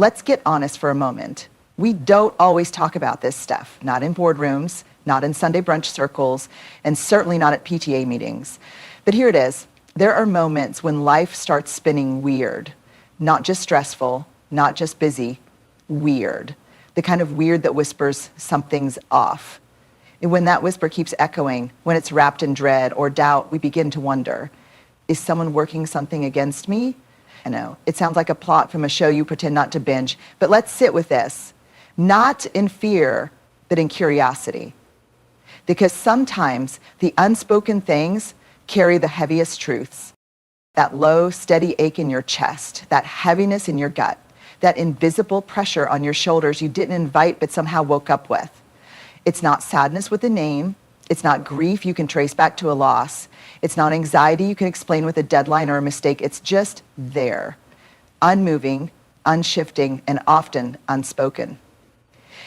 Let's get honest for a moment. We don't always talk about this stuff, not in boardrooms, not in Sunday brunch circles, and certainly not at PTA meetings. But here it is. There are moments when life starts spinning weird, not just stressful, not just busy, weird. The kind of weird that whispers something's off. And when that whisper keeps echoing, when it's wrapped in dread or doubt, we begin to wonder, is someone working something against me? I know, it sounds like a plot from a show you pretend not to binge, but let's sit with this. Not in fear, but in curiosity. Because sometimes the unspoken things carry the heaviest truths. That low, steady ache in your chest, that heaviness in your gut, that invisible pressure on your shoulders you didn't invite but somehow woke up with. It's not sadness with a name. It's not grief you can trace back to a loss. It's not anxiety you can explain with a deadline or a mistake. It's just there, unmoving, unshifting, and often unspoken.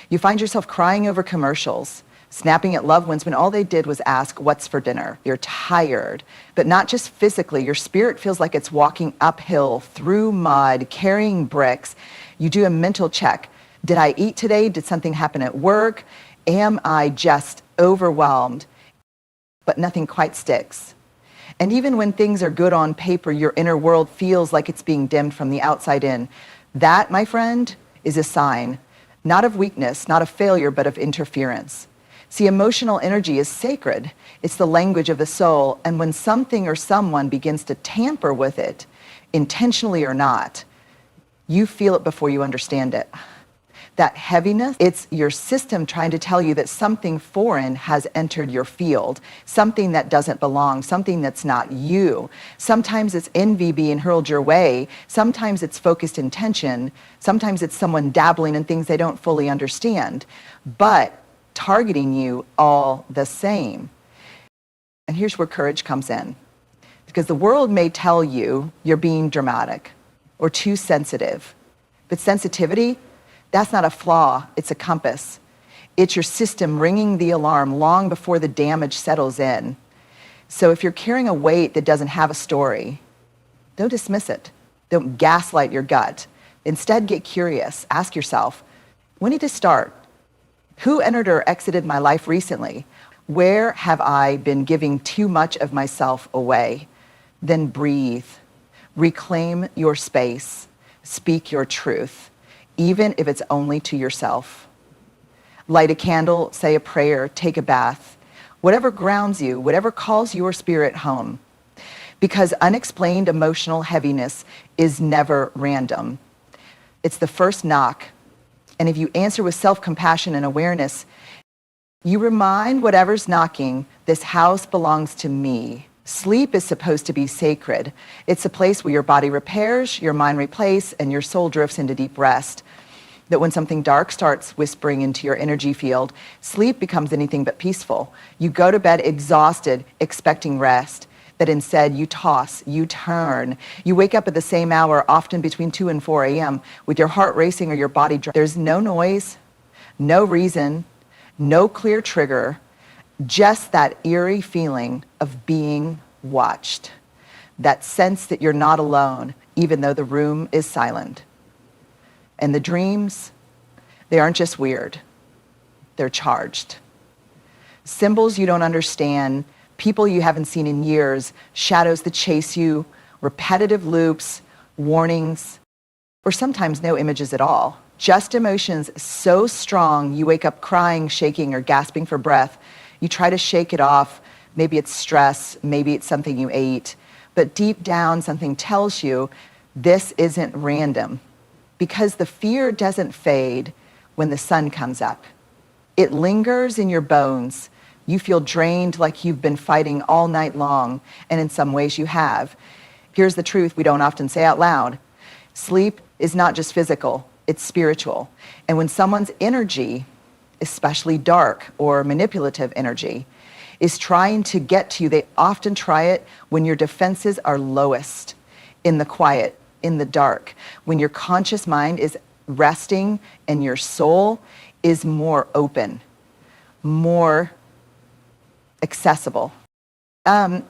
You find yourself crying over commercials, snapping at loved ones when all they did was ask, what's for dinner? You're tired, but not just physically. Your spirit feels like it's walking uphill through mud, carrying bricks. You do a mental check. Did I eat today? Did something happen at work? Am I just overwhelmed? But nothing quite sticks. And even when things are good on paper, your inner world feels like it's being dimmed from the outside in. That, my friend, is a sign, not of weakness, not of failure, but of interference. See, emotional energy is sacred. It's the language of the soul. And when something or someone begins to tamper with it, intentionally or not, you feel it before you understand it. That heaviness, it's your system trying to tell you that something foreign has entered your field, something that doesn't belong, something that's not you. Sometimes it's envy being hurled your way. Sometimes it's focused intention. Sometimes it's someone dabbling in things they don't fully understand, but targeting you all the same. And here's where courage comes in. Because the world may tell you you're being dramatic or too sensitive, but sensitivity, that's not a flaw, it's a compass. It's your system ringing the alarm long before the damage settles in. So if you're carrying a weight that doesn't have a story, don't dismiss it. Don't gaslight your gut. Instead, get curious. Ask yourself, when did it start? Who entered or exited my life recently? Where have I been giving too much of myself away? Then breathe. Reclaim your space. Speak your truth, even if it's only to yourself. Light a candle, say a prayer, take a bath. Whatever grounds you, whatever calls your spirit home. Because unexplained emotional heaviness is never random. It's the first knock. And if you answer with self-compassion and awareness, you remind whatever's knocking, this house belongs to me. Sleep is supposed to be sacred. It's a place where your body repairs, your mind replaces, and your soul drifts into deep rest. That when something dark starts whispering into your energy field, sleep becomes anything but peaceful. You go to bed exhausted, expecting rest. That instead you toss, you turn. You wake up at the same hour, often between 2 and 4 a.m., with your heart racing or your body. There's no noise, no reason, no clear trigger, just that eerie feeling of being watched. That sense that you're not alone, even though the room is silent. And the dreams, they aren't just weird, they're charged. Symbols you don't understand, people you haven't seen in years, shadows that chase you, repetitive loops, warnings, or sometimes no images at all. Just emotions so strong you wake up crying, shaking, or gasping for breath. You try to shake it off. Maybe it's stress, maybe it's something you ate. But deep down, something tells you this isn't random. Because the fear doesn't fade when the sun comes up. It lingers in your bones. You feel drained like you've been fighting all night long, and in some ways you have. Here's the truth we don't often say out loud. Sleep is not just physical, it's spiritual. And when someone's energy, especially dark or manipulative energy, is trying to get to you, they often try it when your defenses are lowest, in the quiet, in the dark, when your conscious mind is resting and your soul is more open, more accessible.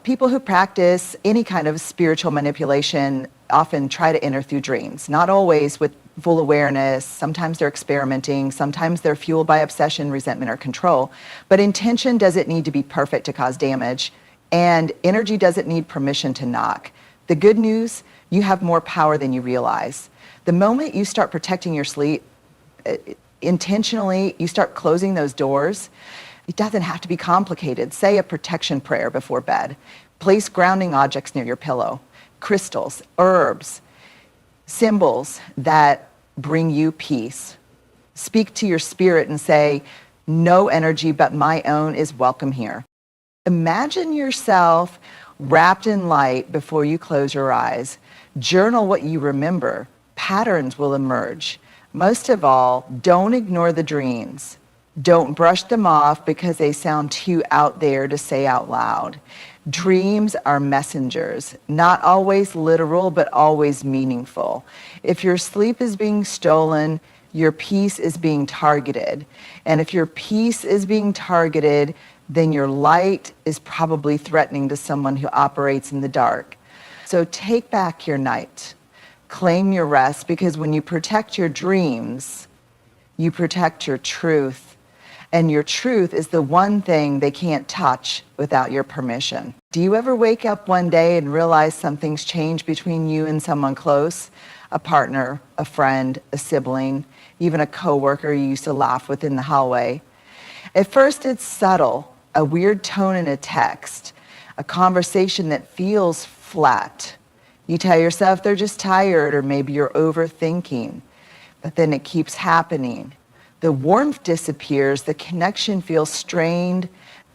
People who practice any kind of spiritual manipulation often try to enter through dreams, not always with full awareness, sometimes they're experimenting, sometimes they're fueled by obsession, resentment, or control. But intention doesn't need to be perfect to cause damage, and energy doesn't need permission to knock. The good news, you have more power than you realize. The moment you start protecting your sleep, intentionally, you start closing those doors. It doesn't have to be complicated. Say a protection prayer before bed. Place grounding objects near your pillow, crystals, herbs, symbols that bring you peace. Speak to your spirit and say, no energy but my own is welcome here. Imagine yourself wrapped in light before you close your eyes. Journal what you remember. Patterns will emerge. Most of all, don't ignore the dreams. Don't brush them off because they sound too out there to say out loud. Dreams are messengers, not always literal, but always meaningful. If your sleep is being stolen, your peace is being targeted. And if your peace is being targeted, then your light is probably threatening to someone who operates in the dark. So take back your night. Claim your rest, because when you protect your dreams, you protect your truth. And your truth is the one thing they can't touch without your permission. Do you ever wake up one day and realize something's changed between you and someone close? A partner, a friend, a sibling, even a coworker you used to laugh with in the hallway. At first it's subtle, a weird tone in a text, a conversation that feels flat. You tell yourself they're just tired, or maybe you're overthinking, but then it keeps happening. The warmth disappears, the connection feels strained,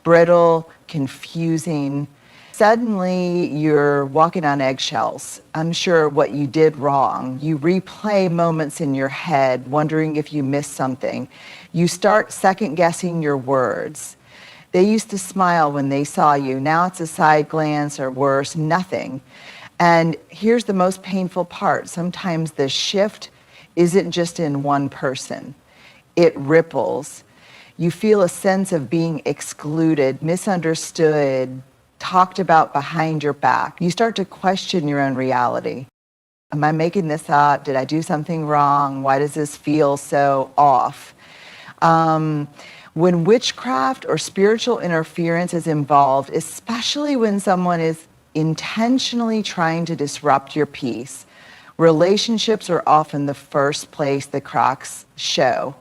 brittle, confusing. Suddenly, you're walking on eggshells, unsure what you did wrong. You replay moments in your head, wondering if you missed something. You start second-guessing your words. They used to smile when they saw you. Now it's a side glance, or worse, nothing. And here's the most painful part. Sometimes the shift isn't just in one person. It ripples. You feel a sense of being excluded, misunderstood, talked about behind your back. You start to question your own reality. Am I making this up? Did I do something wrong? Why does this feel so off? When witchcraft or spiritual interference is involved, especially when someone is intentionally trying to disrupt your peace, relationships are often the first place the cracks show.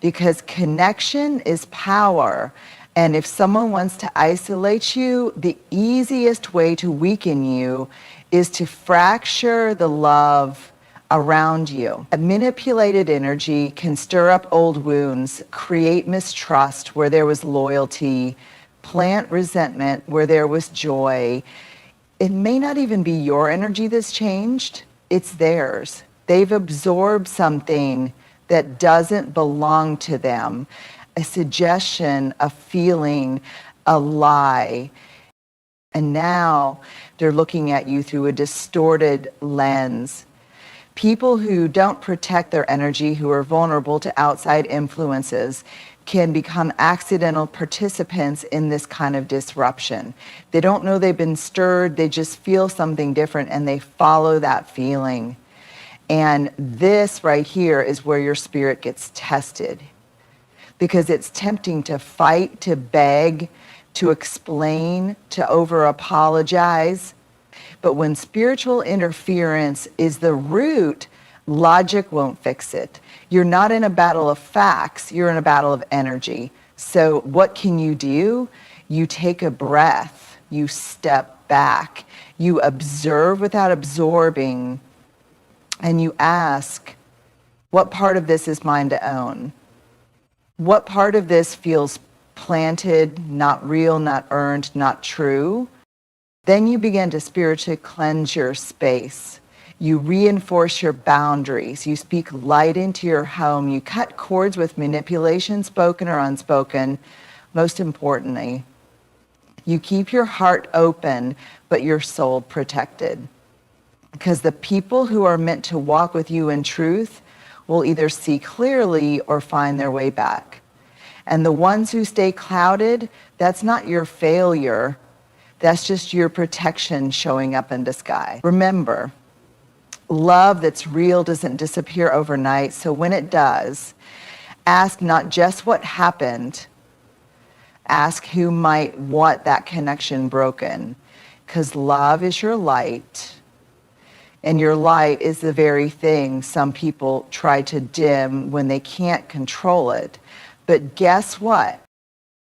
Because connection is power. And if someone wants to isolate you, the easiest way to weaken you is to fracture the love around you. A manipulated energy can stir up old wounds, create mistrust where there was loyalty, plant resentment where there was joy. It may not even be your energy that's changed, it's theirs. They've absorbed something that doesn't belong to them, a suggestion, a feeling, a lie. And now they're looking at you through a distorted lens. People who don't protect their energy, who are vulnerable to outside influences, can become accidental participants in this kind of disruption. They don't know they've been stirred, they just feel something different and they follow that feeling. And this right here is where your spirit gets tested, because it's tempting to fight, to beg, to explain, to over-apologize. But when spiritual interference is the root, logic won't fix it. You're not in a battle of facts, you're in a battle of energy. So what can you do? You take a breath, you step back, you observe without absorbing, and you ask, what part of this is mine to own? What part of this feels planted, not real, not earned, not true? Then you begin to spiritually cleanse your space. You reinforce your boundaries. You speak light into your home. You cut cords with manipulation, spoken or unspoken. Most importantly, you keep your heart open, but your soul protected. Because the people who are meant to walk with you in truth will either see clearly or find their way back. And the ones who stay clouded, that's not your failure. That's just your protection showing up in disguise. Remember, Love that's real doesn't disappear overnight. So when it does, ask not just what happened, ask who might want that connection broken. Because love is your light. And your light is the very thing some people try to dim when they can't control it. But guess what?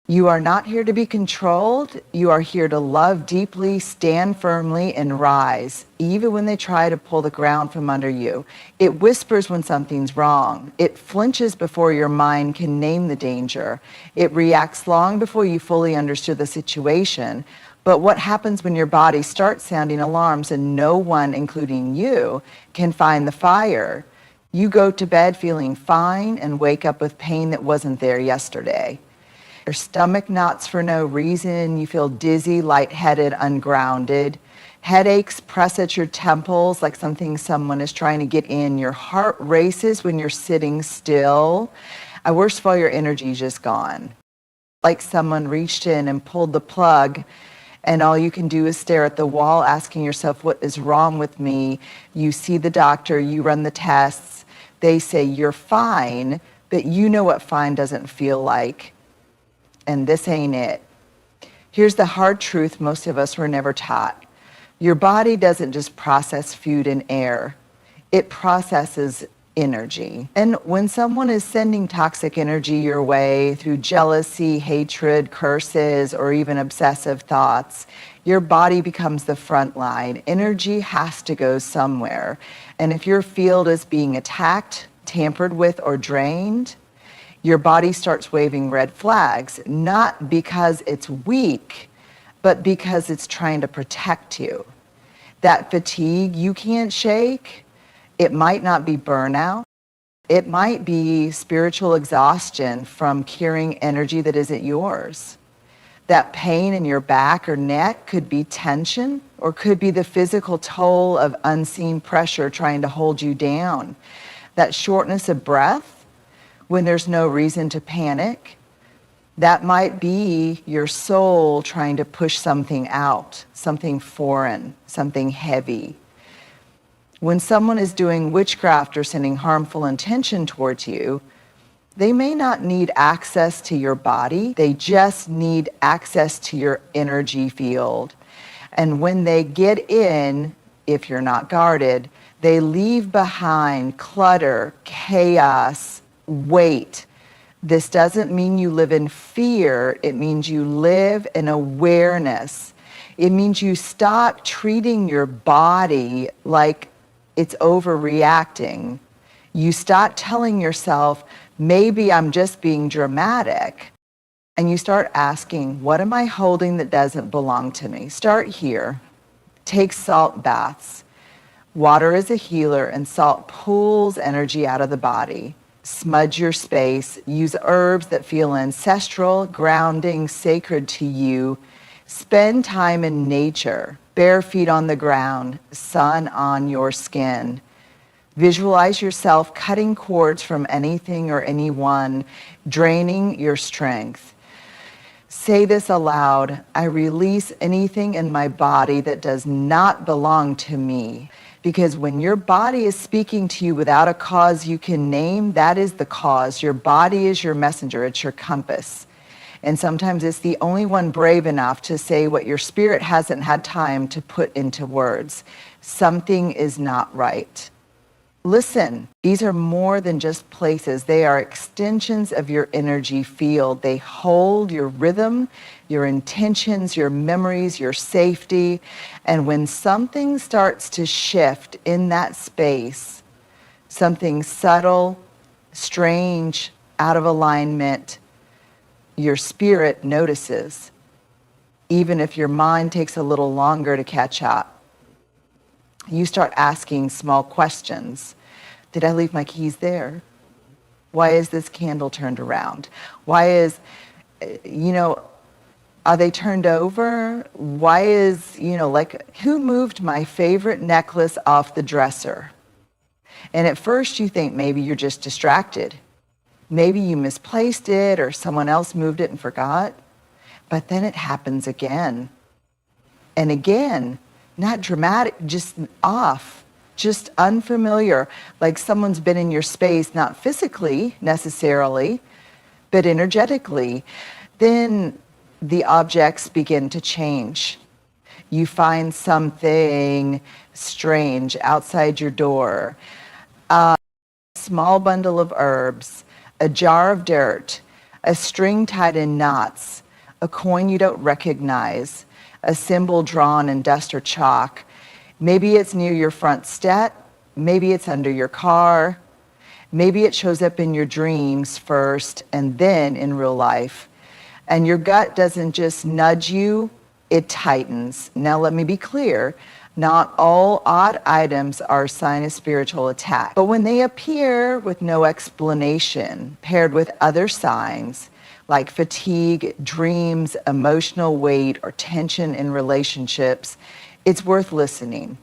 You are not here to be controlled. You are here to love deeply, stand firmly, and rise, even when they try to pull the ground from under you. It whispers when something's wrong. It flinches before your mind can name the danger. It reacts long before you fully understood the situation. But what happens when your body starts sounding alarms and no one, including you, can find the fire? You go to bed feeling fine and wake up with pain that wasn't there yesterday. Your stomach knots for no reason. You feel dizzy, lightheaded, ungrounded. Headaches press at your temples like someone is trying to get in. Your heart races when you're sitting still. And worst of all, your energy is just gone. Like someone reached in and pulled the plug, and all you can do is stare at the wall, asking yourself, what is wrong with me? You see the doctor, you run the tests. They say you're fine, but you know what fine doesn't feel like. And this ain't it. Here's the hard truth most of us were never taught. Your body doesn't just process food and air. It processes energy. And when someone is sending toxic energy your way through jealousy, hatred, curses, or even obsessive thoughts, your body becomes the front line. Energy has to go somewhere. And if your field is being attacked, tampered with, or drained, your body starts waving red flags, not because it's weak, but because it's trying to protect you. That fatigue you can't shake, it might not be burnout. It might be spiritual exhaustion from carrying energy that isn't yours. That pain in your back or neck could be tension, or could be the physical toll of unseen pressure trying to hold you down. That shortness of breath when there's no reason to panic, that might be your soul trying to push something out, something foreign, something heavy. When someone is doing witchcraft or sending harmful intention towards you, they may not need access to your body. They just need access to your energy field. And when they get in, if you're not guarded, they leave behind clutter, chaos, weight. This doesn't mean you live in fear. It means you live in awareness. It means you stop treating your body like it's overreacting. You start telling yourself, maybe I'm just being dramatic. And you start asking, what am I holding that doesn't belong to me? Start here. Take salt baths. Water is a healer, and salt pulls energy out of the body. Smudge your space. Use herbs that feel ancestral, grounding, sacred to you. Spend time in nature, bare feet on the ground, sun on your skin. Visualize yourself cutting cords from anything or anyone, draining your strength. Say this aloud: I release anything in my body that does not belong to me. Because when your body is speaking to you without a cause you can name, that is the cause. Your body is your messenger, it's your compass. And sometimes it's the only one brave enough to say what your spirit hasn't had time to put into words. Something is not right. Listen, these are more than just places. They are extensions of your energy field. They hold your rhythm, your intentions, your memories, your safety. And when something starts to shift in that space, something subtle, strange, out of alignment, your spirit notices, even if your mind takes a little longer to catch up. You start asking small questions. Did I leave my keys there? Why is this candle turned around? Why is, are they turned over? Why is, who moved my favorite necklace off the dresser? And at first you think maybe you're just distracted. Maybe you misplaced it or someone else moved it and forgot. But then it happens again and again. Not dramatic, just off, just unfamiliar, like someone's been in your space, not physically necessarily, but energetically, then the objects begin to change. You find something strange outside your door, a small bundle of herbs, a jar of dirt, a string tied in knots, a coin you don't recognize, a symbol drawn in dust or chalk. Maybe it's near your front step, maybe it's under your car, maybe it shows up in your dreams first and then in real life. And your gut doesn't just nudge you, it tightens. Now let me be clear, not all odd items are a sign of spiritual attack. But when they appear with no explanation, paired with other signs like fatigue, dreams, emotional weight, or tension in relationships, it's worth listening.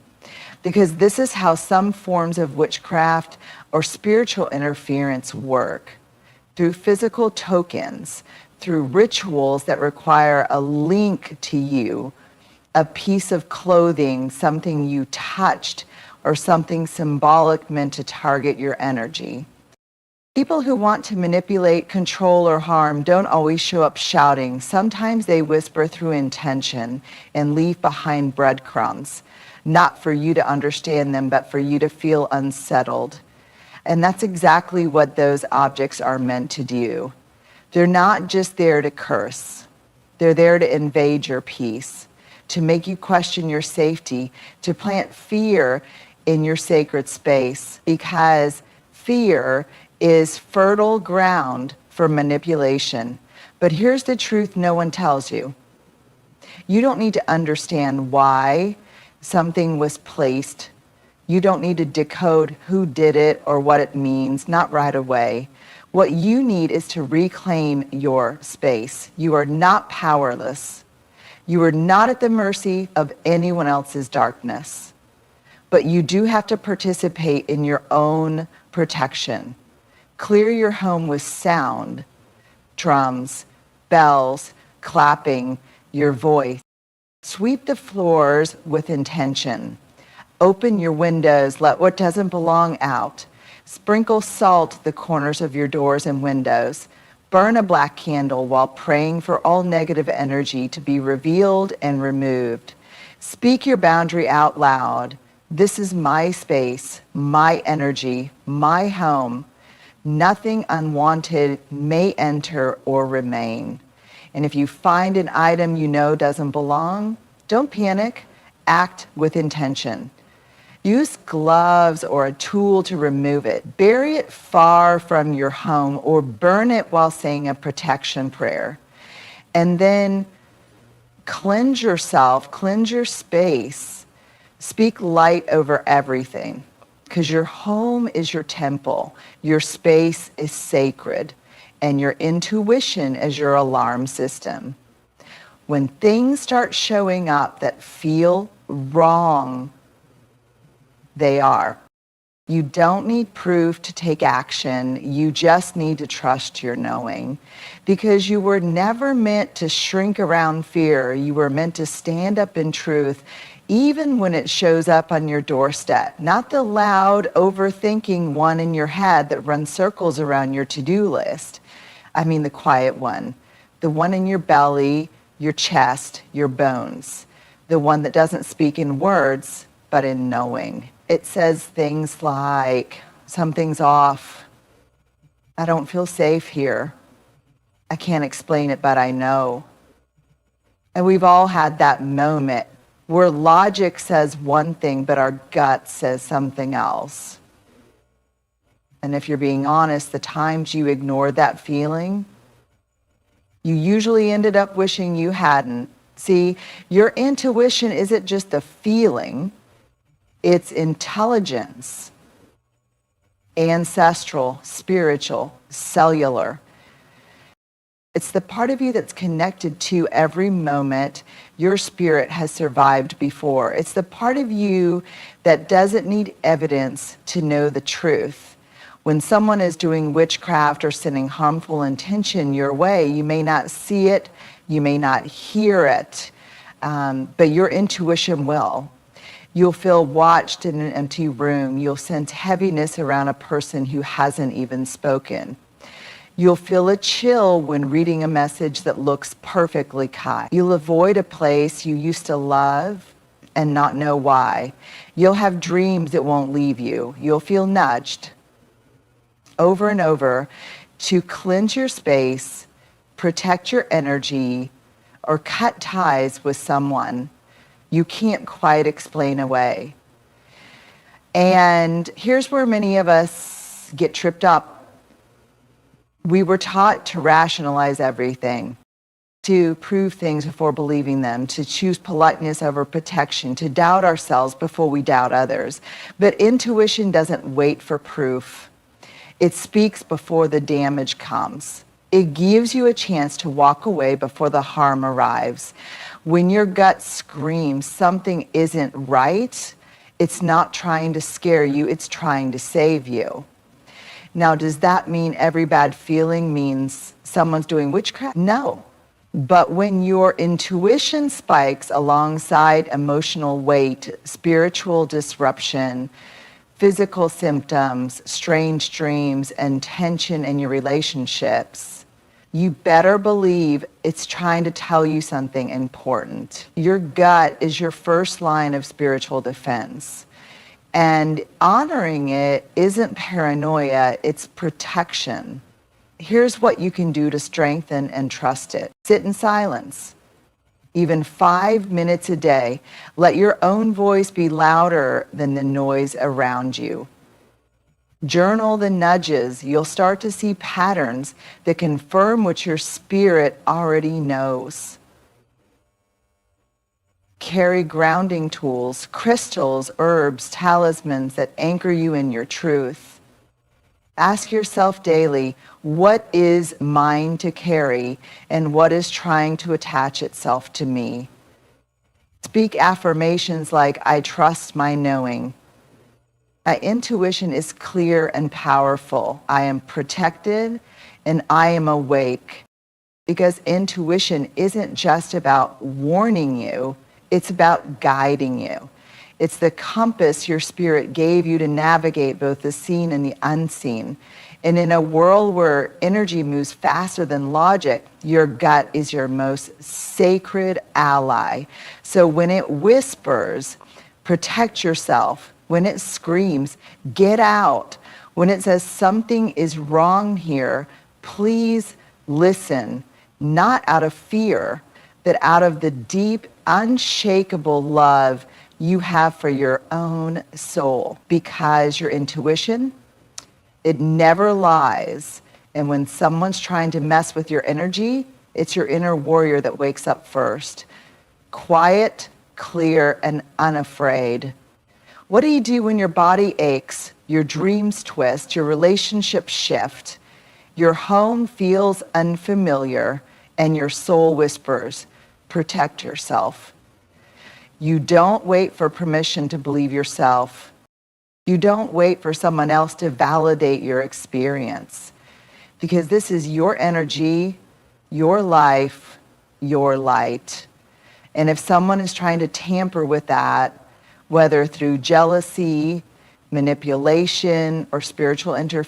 Because this is how some forms of witchcraft or spiritual interference work. Through physical tokens, through rituals that require a link to you, a piece of clothing, something you touched, or something symbolic meant to target your energy. People who want to manipulate, control, or harm don't always show up shouting. Sometimes they whisper through intention and leave behind breadcrumbs, not for you to understand them, but for you to feel unsettled. And that's exactly what those objects are meant to do. They're not just there to curse. They're there to invade your peace, to make you question your safety, to plant fear in your sacred space, because fear is fertile ground for manipulation. But here's the truth no one tells you. You don't need to understand why something was placed. You don't need to decode who did it or what it means, not right away. What you need is to reclaim your space. You are not powerless. You are not at the mercy of anyone else's darkness. But you do have to participate in your own protection. Clear your home with sound, drums, bells, clapping, your voice. Sweep the floors with intention. Open your windows, let what doesn't belong out. Sprinkle salt the corners of your doors and windows. Burn a black candle while praying for all negative energy to be revealed and removed. Speak your boundary out loud. This is my space, my energy, my home. Nothing unwanted may enter or remain. And if you find an item you know doesn't belong, don't panic. Act with intention. Use gloves or a tool to remove it. Bury it far from your home or burn it while saying a protection prayer. And then cleanse yourself, cleanse your space. Speak light over everything, because your home is your temple. Your space is sacred, and your intuition is your alarm system. When things start showing up that feel wrong, they are. You don't need proof to take action. You just need to trust your knowing, because you were never meant to shrink around fear. You were meant to stand up in truth, even when it shows up on your doorstep. Not the loud, overthinking one in your head that runs circles around your to-do list. I mean the quiet one, the one in your belly, your chest, your bones, the one that doesn't speak in words, but in knowing. It says things like, something's off. I don't feel safe here. I can't explain it, but I know. And we've all had that moment where logic says one thing, but our gut says something else. And if you're being honest, the times you ignored that feeling, you usually ended up wishing you hadn't. See, your intuition isn't just a feeling. It's intelligence, ancestral, spiritual, cellular. It's the part of you that's connected to every moment your spirit has survived before. It's the part of you that doesn't need evidence to know the truth. When someone is doing witchcraft or sending harmful intention your way, you may not see it, you may not hear it, but your intuition will. You'll feel watched in an empty room. You'll sense heaviness around a person who hasn't even spoken. You'll feel a chill when reading a message that looks perfectly kind. You'll avoid a place you used to love and not know why. You'll have dreams that won't leave you. You'll feel nudged over and over to cleanse your space, protect your energy, or cut ties with someone you can't quite explain away. And here's where many of us get tripped up. We were taught to rationalize everything, to prove things before believing them, to choose politeness over protection, to doubt ourselves before we doubt others. But intuition doesn't wait for proof. It speaks before the damage comes. It gives you a chance to walk away before the harm arrives. When your gut screams something isn't right, it's not trying to scare you, it's trying to save you. Now, does that mean every bad feeling means someone's doing witchcraft? No. But when your intuition spikes alongside emotional weight, spiritual disruption, physical symptoms, strange dreams, and tension in your relationships, you better believe it's trying to tell you something important. Your gut is your first line of spiritual defense. And honoring it isn't paranoia, it's protection. Here's what you can do to strengthen and trust it. Sit in silence. Even 5 minutes a day. Let your own voice be louder than the noise around you. Journal the nudges. You'll start to see patterns that confirm what your spirit already knows. Carry grounding tools, crystals, herbs, talismans that anchor you in your truth. Ask yourself daily, what is mine to carry and what is trying to attach itself to me? Speak affirmations like, I trust my knowing. My intuition is clear and powerful. I am protected and I am awake. Because intuition isn't just about warning you, it's about guiding you. It's the compass your spirit gave you to navigate both the seen and the unseen. And in a world where energy moves faster than logic, your gut is your most sacred ally. So when it whispers, protect yourself. When it screams, get out. When it says something is wrong here, please listen, not out of fear, but out of the deep, unshakable love you have for your own soul. Because your intuition, it never lies. And when someone's trying to mess with your energy, it's your inner warrior that wakes up first. Quiet, clear, and unafraid. What do you do when your body aches, your dreams twist, your relationships shift, your home feels unfamiliar, and your soul whispers, protect yourself? You don't wait for permission to believe yourself. You don't wait for someone else to validate your experience. Because this is your energy, your life, your light. And if someone is trying to tamper with that, whether through jealousy, manipulation, or spiritual interference,